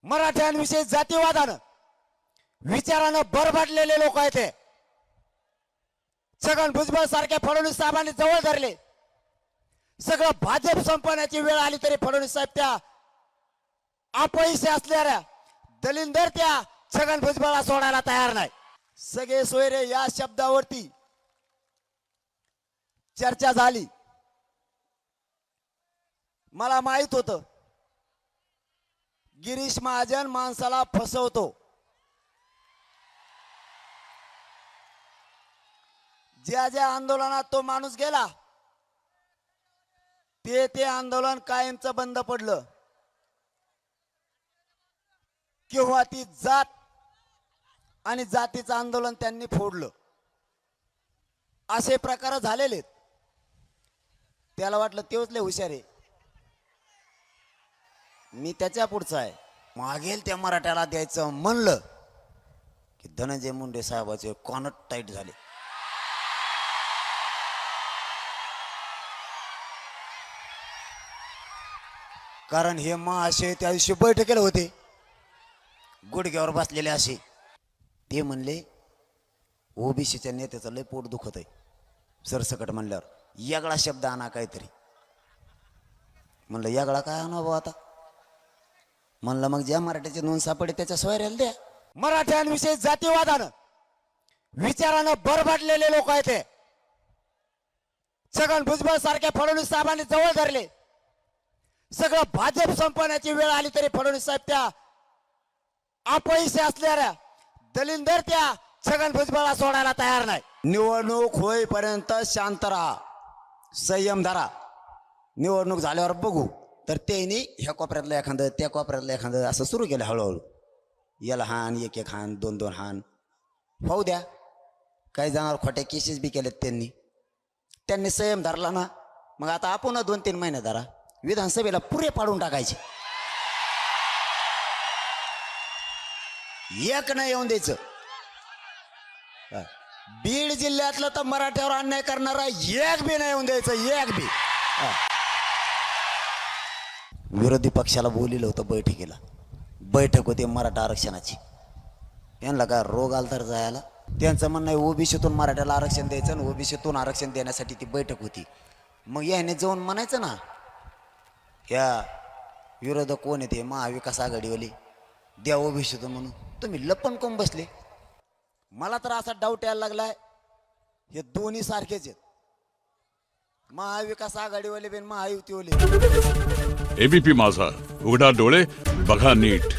मराठ्यांविषयी जातीवादानं विचारानं बरबडलेले लोक आहेत ते. छगन भुजबळ सारख्या फडणवीस साहेबांनी जवळ धरले. सगळं भाजप संपवण्याची वेळ आली तरी फडणवीस साहेब त्या अपयशी असणाऱ्या दलिंदर त्या छगन भुजबळला सोडायला तयार नाही. सगळे सोयरे या शब्दावरती चर्चा झाली. मला माहित होतं गिरीश महाजन माणसाला फसवतो. ज्या ज्या आंदोलनात तो माणूस गेला ते आंदोलन कायमचं बंद पडलं. किंवा ती जात आणि जातीचं आंदोलन त्यांनी फोडलं. असे प्रकार झालेले. त्याला वाटलं तेच लय हुशार आहे, मी त्याच्या पुढचा आहे. मागेल त्या मराठ्याला द्यायचं म्हणलं की धनंजय मुंडे साहेबाचे कॉनट टाईट झाले. कारण हे असे त्या दिवशी बैठकीला होते, गुडघ्यावर बसलेले असे. ते म्हणले ओबीसीच्या नेत्याचं लय पोट दुखत आहे. सरसकट म्हणल्यावर यागळा शब्द आणा काहीतरी. म्हणलं यागळा काय आणा भाऊ आता. म्हणलं मग ज्या मराठ्याची नोंद सापडे त्याच्या सोयऱ्याला द्या. मराठ्यांविषयी जातीवादानं विचारानं बरबडलेले लोक आहेत ते. छगन भुजबळ सारख्या फडणवीस साहेबांनी जवळ धरले. सगळं भाजप संपवण्याची वेळ आली तरी फडणवीस साहेब त्या अपयशी असणाऱ्या दलिंदर त्या छगन भुजबळला सोडायला तयार नाही. निवडणूक होईपर्यंत शांत राहा, संयम धरा. निवडणूक झाल्यावर बघू. तर त्यांनी ह्या कोपऱ्यातलं एखादं त्या कोपऱ्यातलं एखादं असं सुरू केलं हळूहळू. याला हान, एक एक हान, दोन दोन हान होऊ द्या. काही जणांवर खोट्या केसेस बी केलेत त्यांनी संयम धरला ना. मग आता आपण 2-3 महिने धरा, विधानसभेला पुरे पाडून टाकायचे. एक नाही येऊन द्यायचं. बीड जिल्ह्यातलं तर मराठ्यावर अन्याय करणारा एक बी नाही येऊन द्यायचं, एक बी. विरोधी पक्षाला बोलिलं होतं बैठकीला. बैठक होती मराठा आरक्षणाची. यांना काय रोग आला तर जायला. त्यांचं म्हणणं आहे ओबीसीतून मराठ्याला आरक्षण द्यायचं आणि ओबीसीतून आरक्षण देण्यासाठी ती बैठक होती. मग याने जाऊन म्हणायचं ना, ह्या विरोधक कोण येते महाविकास आघाडीवाली द्या ओबीसीतून म्हणून. तुम्ही लपण कोण बसले. मला तर असा डाऊट यायला लागलाय हे दोन्ही सारखेच आहेत, महाविकास आघाडीवाले बिन महायुतीवाले. एबीपी माझा, उघडा डोळे बघा नीट.